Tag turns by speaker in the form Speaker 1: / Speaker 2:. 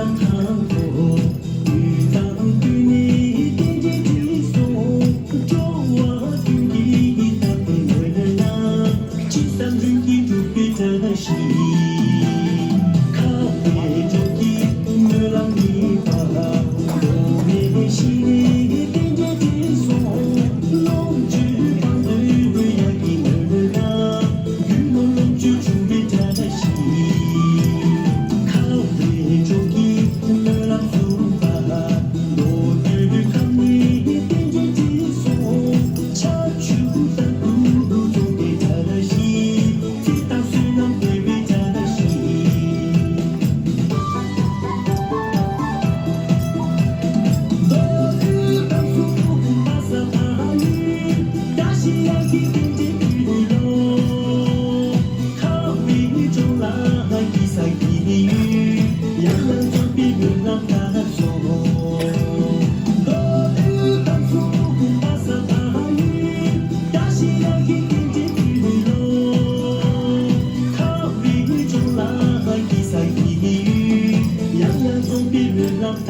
Speaker 1: 浪滔滔，遇到对你点点滴送，就我对你的温柔，青山绿地不必珍惜。咖啡酒的热浪你把，我也心里点点滴送，弄去放对对呀的热浪，雨蒙蒙就准备珍惜。咖啡酒的热浪苏巴，我只看你点点滴送，恰出的路总得珍惜，铁打虽然会被珍惜。落雨当初打伞怕雨，大西洋的点点雨落，咖啡酒来一晒一雨，洋洋装逼热浪大送。落雨当初打伞怕雨，大西洋的点点雨落，咖啡酒来一晒一雨，洋洋装逼热浪大